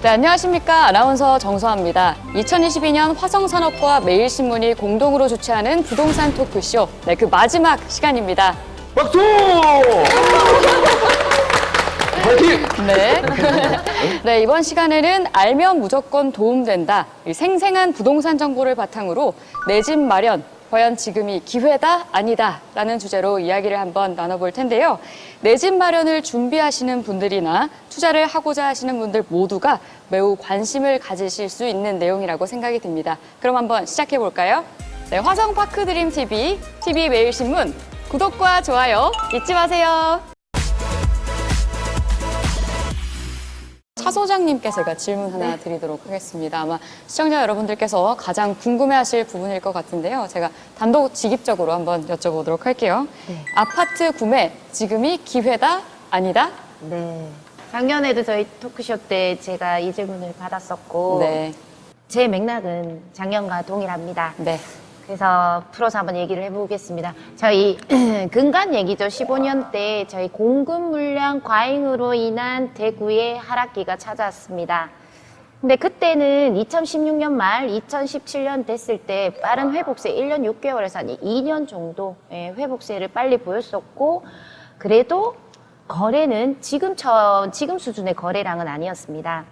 네, 안녕하십니까. 아나운서 정서아입니다. 2022년 화성산업과 매일신문이 공동으로 주최하는 부동산 토크쇼. 네, 그 마지막 시간입니다. 박수! 파이팅! 네. 네, 이번 시간에는 알면 무조건 도움된다. 이 생생한 부동산 정보를 바탕으로 내 집 마련, 과연 지금이 기회다, 아니다 라는 주제로 이야기를 한번 나눠볼 텐데요. 내 집 마련을 준비하시는 분들이나 투자를 하고자 하시는 분들 모두가 매우 관심을 가지실 수 있는 내용이라고 생각이 듭니다. 그럼 한번 시작해 볼까요? 네, 화성파크드림TV, TV 매일신문 구독과 좋아요 잊지 마세요. 차 소장님께 제가 질문 하나 드리도록 하겠습니다. 아마 시청자 여러분들께서 가장 궁금해하실 부분일 것 같은데요. 제가 단도직입적으로 한번 여쭤보도록 할게요. 네. 아파트 구매, 지금이 기회다, 아니다? 네. 작년에도 저희 토크쇼 때 제가 이 질문을 받았었고 네. 제 맥락은 작년과 동일합니다. 네. 그래서 풀어서 한번 얘기를 해보겠습니다. 저희 근간 얘기죠. 15년 때 저희 공급 물량 과잉으로 인한 대구의 하락기가 찾아왔습니다. 근데 그때는 2016년 말 2017년 됐을 때 빠른 회복세 1년 6개월에서 한 2년 정도 회복세를 빨리 보였었고, 그래도 거래는 지금 수준의 거래량은 아니었습니다.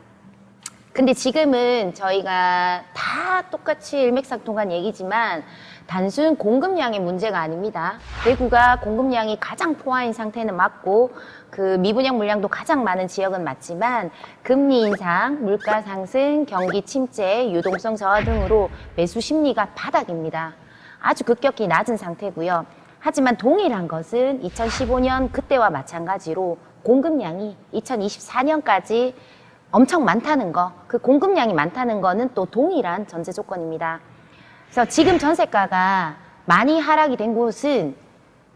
근데 지금은 저희가 다 똑같이 일맥상통한 얘기지만 단순 공급량의 문제가 아닙니다. 대구가 공급량이 가장 포화인 상태는 맞고 그 미분양 물량도 가장 많은 지역은 맞지만 금리 인상, 물가 상승, 경기 침체, 유동성 저하 등으로 매수 심리가 바닥입니다. 아주 급격히 낮은 상태고요. 하지만 동일한 것은 2015년 그때와 마찬가지로 공급량이 2024년까지 엄청 많다는 거, 그 공급량이 많다는 거는 또 동일한 전제 조건입니다. 그래서 지금 전세가가 많이 하락이 된 곳은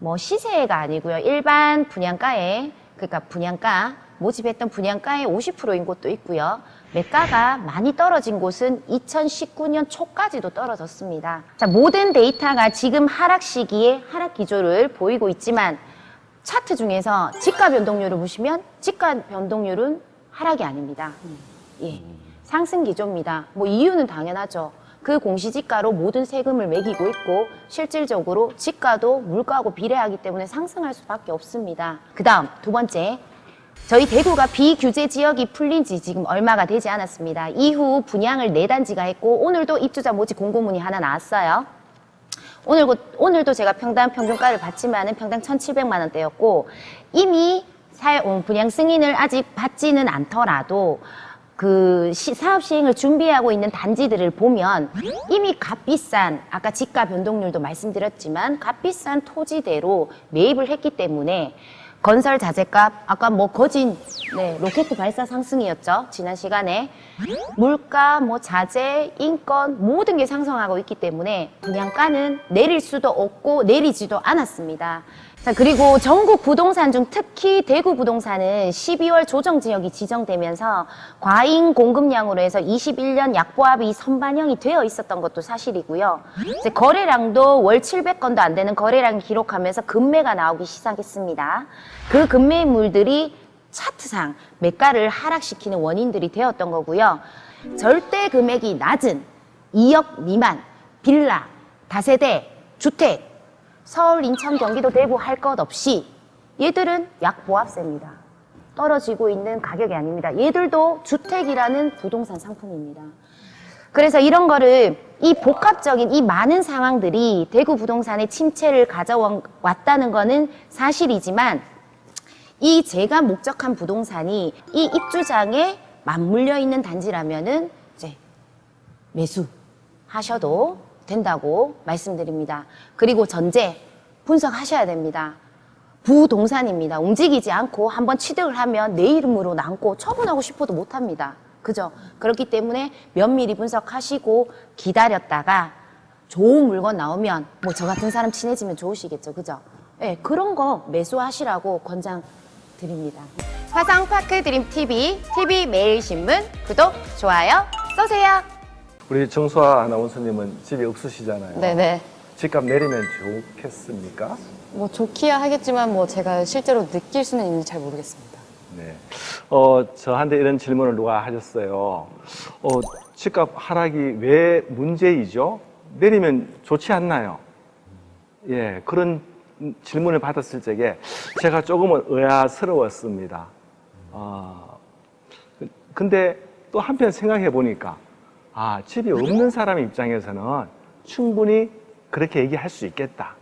뭐 시세가 아니고요. 일반 분양가에, 그러니까 분양가, 모집했던 분양가의 50%인 곳도 있고요. 매가가 많이 떨어진 곳은 2019년 초까지도 떨어졌습니다. 자, 모든 데이터가 지금 하락 시기에 하락 기조를 보이고 있지만 차트 중에서 지가 변동률을 보시면 지가 변동률은 하락이 아닙니다. 예, 상승 기조입니다. 뭐 이유는 당연하죠. 그 공시지가로 모든 세금을 매기고 있고 실질적으로 지가도 물가하고 비례하기 때문에 상승할 수밖에 없습니다. 그 다음 두 번째, 저희 대구가 비규제 지역이 풀린 지 지금 얼마가 되지 않았습니다. 이후 분양을 4단지가 했고 오늘도 입주자 모집 공고문이 하나 나왔어요. 오늘도 제가 평당 평균가를 봤지만은 평당 1,700만 원대였고 이미 분양 승인을 아직 받지는 않더라도 그 사업 시행을 준비하고 있는 단지들을 보면 이미 값비싼, 아까 지가 변동률도 말씀드렸지만 값비싼 토지대로 매입을 했기 때문에 건설 자재값, 아까 뭐 거진 로켓 발사 상승이었죠. 지난 시간에 물가, 뭐 자재, 인건 모든 게 상승하고 있기 때문에 분양가는 내릴 수도 없고 내리지도 않았습니다. 자, 그리고 전국 부동산 중 특히 대구 부동산은 12월 조정 지역이 지정되면서 과잉 공급량으로 해서 21년 약보합이 선반영이 되어 있었던 것도 사실이고요. 이제 거래량도 월 700건도 안 되는 거래량을 기록하면서 급매가 나오기 시작했습니다. 그 급매물들이 차트상 매가를 하락시키는 원인들이 되었던 거고요. 절대 금액이 낮은 2억 미만, 빌라, 다세대, 주택, 서울, 인천, 경기도, 대구 할 것 없이 얘들은 약보합세입니다. 떨어지고 있는 가격이 아닙니다. 얘들도 주택이라는 부동산 상품입니다. 그래서 이런 거를 이 복합적인 이 많은 상황들이 대구 부동산의 침체를 가져왔다는 거는 사실이지만 이 제가 목적한 부동산이 이 입주장에 맞물려 있는 단지라면은 이제 매수하셔도 된다고 말씀드립니다. 그리고 전제 분석하셔야 됩니다. 부동산입니다. 움직이지 않고 한번 취득을 하면 내 이름으로 남고 처분하고 싶어도 못합니다. 그죠? 그렇기 때문에 면밀히 분석하시고 기다렸다가 좋은 물건 나오면 뭐 저 같은 사람 친해지면 좋으시겠죠. 그죠? 네, 그런 거 매수하시라고 권장드립니다. 화성파크드림TV, TV 매일신문 구독, 좋아요 써세요. 우리 정수아 아나운서님은 집이 없으시잖아요. 네네. 집값 내리면 좋겠습니까? 뭐 좋기야 하겠지만 뭐 제가 실제로 느낄 수는 있는지 잘 모르겠습니다. 네. 저한테 이런 질문을 누가 하셨어요. 집값 하락이 왜 문제이죠? 내리면 좋지 않나요? 예, 그런 질문을 받았을 적에 제가 조금은 의아스러웠습니다. 근데 또 한편 생각해 보니까, 집이 없는 사람 입장에서는 충분히 그렇게 얘기할 수 있겠다.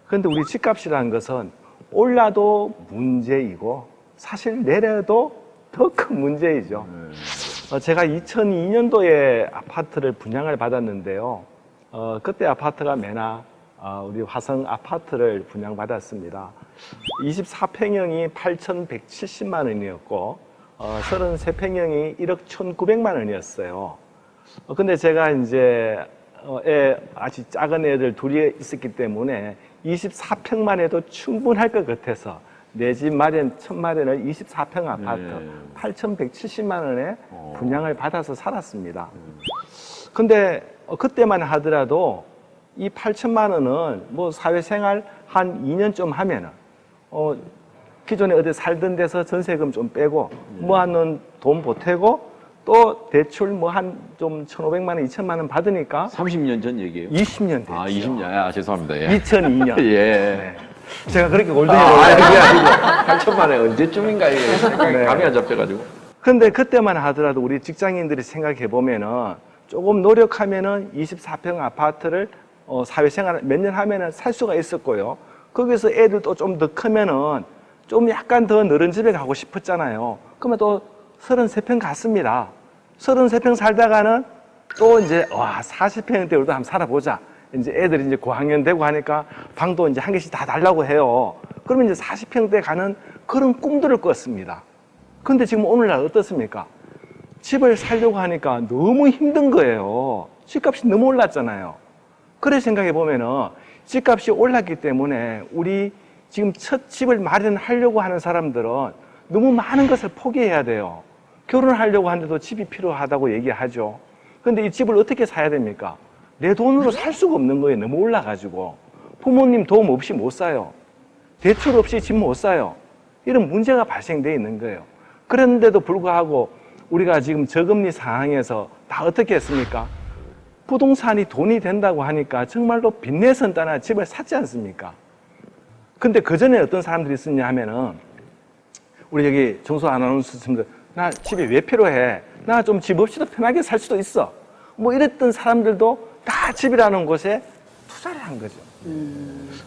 그런데 우리 집값이라는 것은 올라도 문제이고 사실 내려도 더 큰 문제이죠. 제가 2002년도에 아파트를 분양을 받았는데요. 그때 아파트가 메나 우리 화성 아파트를 분양받았습니다. 24평형이 8,170만 원이었고 33평형이 1억 1,900만 원이었어요. 근데 제가 이제 아주 작은 애들 둘이 있었기 때문에 24평만 해도 충분할 것 같아서 내 집 마련, 첫 마련을 24평 아파트 8,170만 원에 분양을 받아서 살았습니다. 근데 그때만 하더라도 이 8천만 원은 뭐 사회생활 한 2년 좀 하면은 기존에 어디 살던 데서 전세금 좀 빼고 모아놓은 돈 보태고 또 대출 뭐 한 좀 1,500만 원, 2천만 원 받으니까 30년 전 얘기예요? 20년 됐죠. 20년. 죄송합니다. 예. 2002년. 예. 네. 제가 그렇게 골든이 그게 아니고 8천만 원 언제쯤인가 이게 생각이 네. 감이 안 잡혀가지고. 근데 그때만 하더라도 우리 직장인들이 생각해 보면은 조금 노력하면은 24평 아파트를 사회생활 몇 년 하면은 살 수가 있었고요. 거기서 애들도 좀 더 크면은 좀 약간 더 넓은 집에 가고 싶었잖아요. 그러면 또 33평 갔습니다. 33평 살다가는 또 이제 40평대 우리도 한번 살아보자. 이제 애들이 이제 고학년 되고 하니까 방도 이제 한 개씩 다 달라고 해요. 그러면 이제 40평대 가는 그런 꿈들을 꿨습니다. 근데 지금 오늘날 어떻습니까? 집을 살려고 하니까 너무 힘든 거예요. 집값이 너무 올랐잖아요. 그래 생각해 보면은 집값이 올랐기 때문에 우리 지금 첫 집을 마련하려고 하는 사람들은 너무 많은 것을 포기해야 돼요. 결혼하려고 하는데도 집이 필요하다고 얘기하죠. 근데 이 집을 어떻게 사야 됩니까? 내 돈으로 살 수가 없는 거예요. 너무 올라가지고. 부모님 도움 없이 못 사요. 대출 없이 집 못 사요. 이런 문제가 발생되어 있는 거예요. 그런데도 불구하고 우리가 지금 저금리 상황에서 다 어떻게 했습니까? 부동산이 돈이 된다고 하니까 정말로 빚내선 따나 집을 샀지 않습니까? 근데 그 전에 어떤 사람들이 있었냐 하면은 우리 여기 정수 아나운서님들 나 집이 왜 필요해? 나 좀 집 없이도 편하게 살 수도 있어. 뭐 이랬던 사람들도 다 집이라는 곳에 투자를 한 거죠.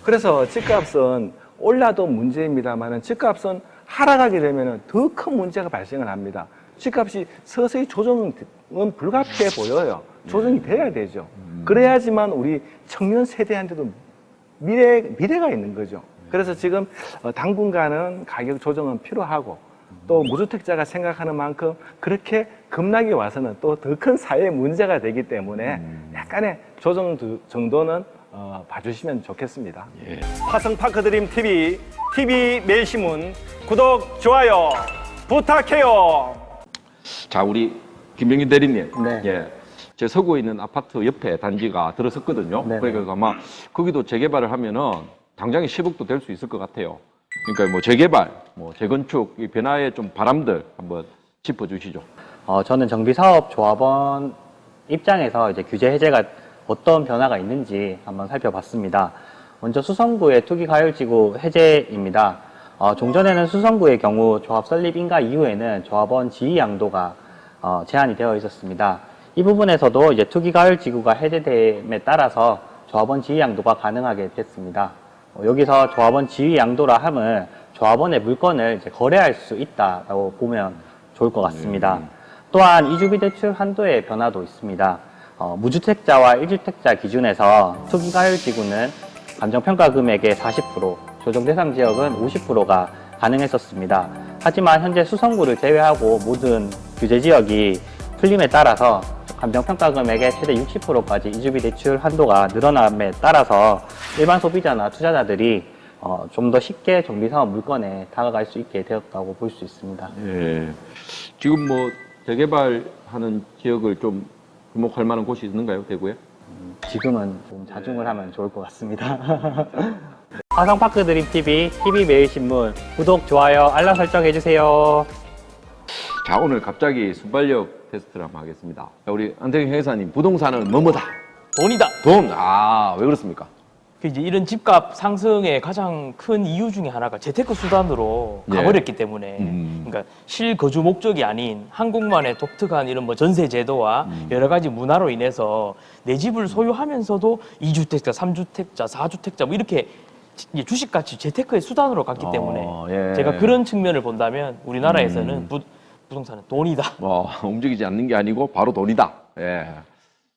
그래서 집값은 올라도 문제입니다만은 집값은 하락하게 되면 더 큰 문제가 발생을 합니다. 집값이 서서히 조정은 불가피해 보여요. 조정이 돼야 되죠. 그래야지만 우리 청년 세대한테도 미래가 있는 거죠. 그래서 지금 당분간은 가격 조정은 필요하고 또 무주택자가 생각하는 만큼 그렇게 급락이 와서는 또 더 큰 사회 문제가 되기 때문에 약간의 조정 정도는 봐주시면 좋겠습니다. 예. 화성파크드림 TV, TV 매일신문 구독, 좋아요 부탁해요. 자, 우리 김병준 대리님. 네. 예. 제 서구에 있는 아파트 옆에 단지가 들어섰거든요. 네. 그러니까 아마 거기도 재개발을 하면은 당장에 10억도 될 수 있을 것 같아요. 그러니까 뭐 재개발, 뭐 재건축 이 변화의 좀 바람들 한번 짚어주시죠. 저는 정비사업조합원 입장에서 이제 규제 해제가 어떤 변화가 있는지 한번 살펴봤습니다. 먼저 수성구의 투기과열지구 해제입니다. 종전에는 수성구의 경우 조합 설립 인가 이후에는 조합원 지위 양도가 제한이 되어 있었습니다. 이 부분에서도 이제 투기과열지구가 해제됨에 따라서 조합원 지위 양도가 가능하게 됐습니다. 여기서 조합원 지위 양도라 함은 조합원의 물건을 이제 거래할 수 있다라고 보면 좋을 것 같습니다. 또한 이주비 대출 한도의 변화도 있습니다. 무주택자와 1주택자 기준에서 투기과열지구는 감정평가 금액의 40%, 조정 대상 지역은 50%가 가능했었습니다. 하지만 현재 수성구를 제외하고 모든 규제 지역이 풀림에 따라서 감정평가 금액의 최대 60%까지 이주비 대출 한도가 늘어남에 따라서 일반 소비자나 투자자들이 좀 더 쉽게 정비사업 물건에 다가갈 수 있게 되었다고 볼 수 있습니다. 예. 지금 뭐 재개발하는 지역을 좀 주목할 만한 곳이 있는가요, 대구에? 지금은 좀 자중을 하면 좋을 것 같습니다. 화성파크 드림TV, TV매일신문 구독, 좋아요, 알람 설정 해주세요. 자, 오늘 갑자기 순발력 테스트를 한번 하겠습니다. 자, 우리 안태경 회사님, 부동산은 뭐뭐다? 돈이다. 돈. 아, 왜 그렇습니까? 이제 이런 집값 상승의 가장 큰 이유 중에 하나가 재테크 수단으로 예. 가버렸기 때문에, 그러니까 실거주 목적이 아닌 한국만의 독특한 이런 뭐 전세 제도와 여러 가지 문화로 인해서 내 집을 소유하면서도 2주택자, 3주택자, 4주택자 뭐 이렇게 주식같이 재테크의 수단으로 갔기 때문에 예. 제가 그런 측면을 본다면 우리나라에서는 부동산은 돈이다. 움직이지 않는 게 아니고 바로 돈이다. 예.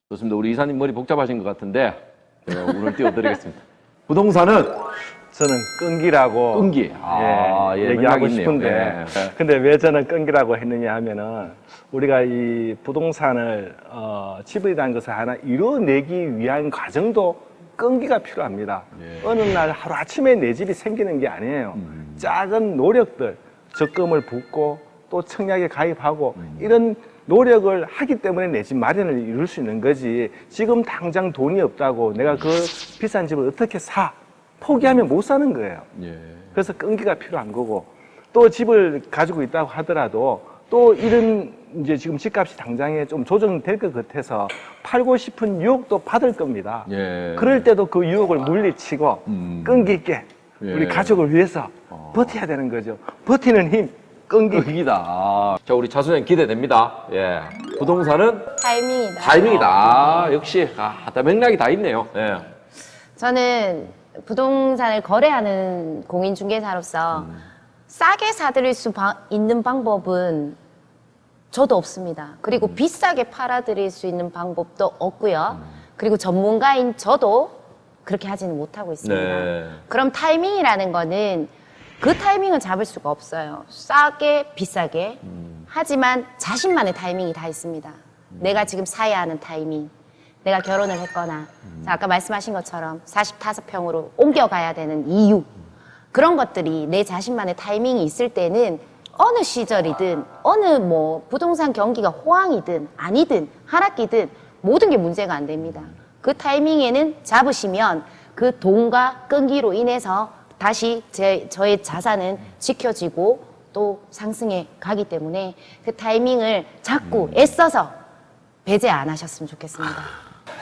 좋습니다. 우리 이사님 머리 복잡하신 것 같은데 제가 오늘 띄워드리겠습니다. 부동산은 저는 끈기라고 끈기. 얘기하고 있네요. 싶은데 예. 근데 왜 저는 끈기라고 했느냐 하면은 우리가 이 부동산을 집이라는 것을 하나 이뤄내기 위한 과정도 끈기가 필요합니다. 어느 날 하루아침에 내 집이 생기는 게 아니에요. 작은 노력들, 적금을 붓고 또 청약에 가입하고 이런 노력을 하기 때문에 내 집 마련을 이룰 수 있는 거지. 지금 당장 돈이 없다고 내가 그 비싼 집을 어떻게 사? 포기하면 못 사는 거예요. 예. 그래서 끈기가 필요한 거고 또 집을 가지고 있다고 하더라도 또 이런 이제 지금 집값이 당장에 좀 조정될 것 같아서 팔고 싶은 유혹도 받을 겁니다. 예. 그럴 때도 그 유혹을 물리치고 끈기 있게 우리 예. 가족을 위해서 버텨야 되는 거죠. 버티는 힘, 끈기. 끈기다. 자, 우리 차수님 기대됩니다. 예. 부동산은 타이밍이다. 타이밍이다. 역시 다 맥락이 다 있네요. 예. 저는 부동산을 거래하는 공인중개사로서 싸게 사드릴 수 있는 방법은 저도 없습니다. 그리고 비싸게 팔아드릴 수 있는 방법도 없고요. 그리고 전문가인 저도 그렇게 하지는 못하고 있습니다. 네. 그럼 타이밍이라는 거는 그 타이밍을 잡을 수가 없어요. 싸게, 비싸게. 하지만 자신만의 타이밍이 다 있습니다. 내가 지금 사야 하는 타이밍. 내가 결혼을 했거나, 자, 아까 말씀하신 것처럼 45평으로 옮겨가야 되는 이유. 그런 것들이 내 자신만의 타이밍이 있을 때는 어느 시절이든, 어느 뭐 부동산 경기가 호황이든 아니든 하락기든 모든 게 문제가 안 됩니다. 그 타이밍에는 잡으시면 그 돈과 끈기로 인해서 다시 저의 자산은 지켜지고 또 상승해 가기 때문에 그 타이밍을 잡고 애써서 배제 안 하셨으면 좋겠습니다.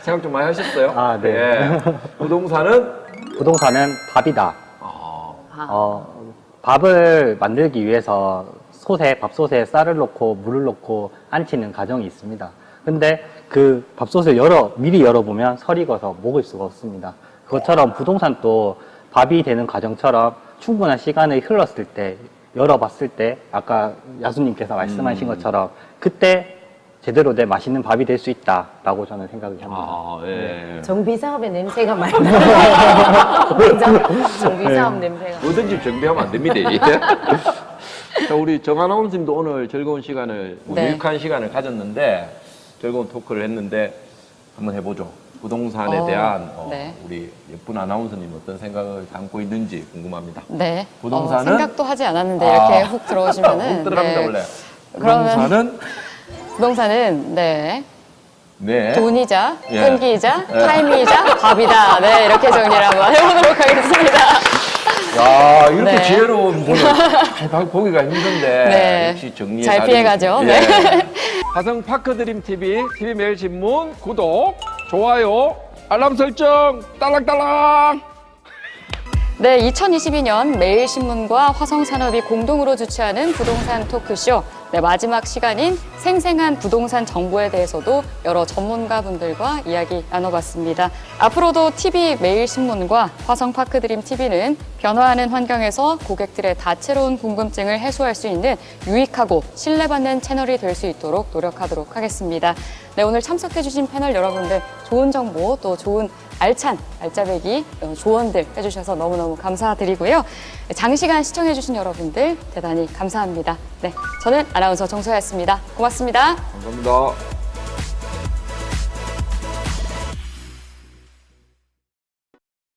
생각 좀 많이 하셨어요? 아, 네. 예. 부동산은 부동산은 밥이다. 밥을 만들기 위해서 밥솥에 쌀을 넣고 물을 넣고 안치는 과정이 있습니다. 근데 그 밥솥을 미리 열어보면 설이 익어서 먹을 수가 없습니다. 그것처럼 부동산도 밥이 되는 과정처럼 충분한 시간이 흘렀을 때, 열어봤을 때, 아까 야수님께서 말씀하신 것처럼 그때 제대로 된 맛있는 밥이 될 수 있다라고 저는 생각을 합니다. 예. 정비사업의 냄새가 많이 나요. 정비사업 냄새가. 뭐든지 정비하면 안 됩니다. 예. 자, 우리 정 아나운서님도 오늘 즐거운 시간을, 네. 유익한 시간을 가졌는데, 즐거운 토크를 했는데, 한번 해보죠. 부동산에 대한 네. 우리 예쁜 아나운서님 어떤 생각을 담고 있는지 궁금합니다. 네. 부동산은? 생각도 하지 않았는데 이렇게 훅 들어오시면은 훅 들어갑니다, 네. 원래. 그러면 부동산은 부동산은 네. 돈이자 예. 끈기이자 타임이자 밥이다. 네, 이렇게 정리를 한번 해보도록 하겠습니다. 야, 이렇게 네. 지혜로운 분을 잘 보기가 힘든데 네. 역시 정리의 잘 달인. 피해가죠. 예. 네. 화성 파크 드림 TV, TV 매일 신문 구독, 좋아요, 알람 설정 딸랑딸랑. 네, 2022년 매일신문과 화성산업이 공동으로 주최하는 부동산 토크쇼. 네, 마지막 시간인 생생한 부동산 정보에 대해서도 여러 전문가분들과 이야기 나눠봤습니다. 앞으로도 TV 매일신문과 화성파크드림 TV는 변화하는 환경에서 고객들의 다채로운 궁금증을 해소할 수 있는 유익하고 신뢰받는 채널이 될 수 있도록 노력하도록 하겠습니다. 네, 오늘 참석해주신 패널 여러분들 좋은 정보 또 좋은 알찬 알짜배기 조언들 해주셔서 너무너무 감사드리고요. 장시간 시청해주신 여러분들 대단히 감사합니다. 네, 저는 아나운서 정소야였습니다. 고맙습니다. 감사합니다.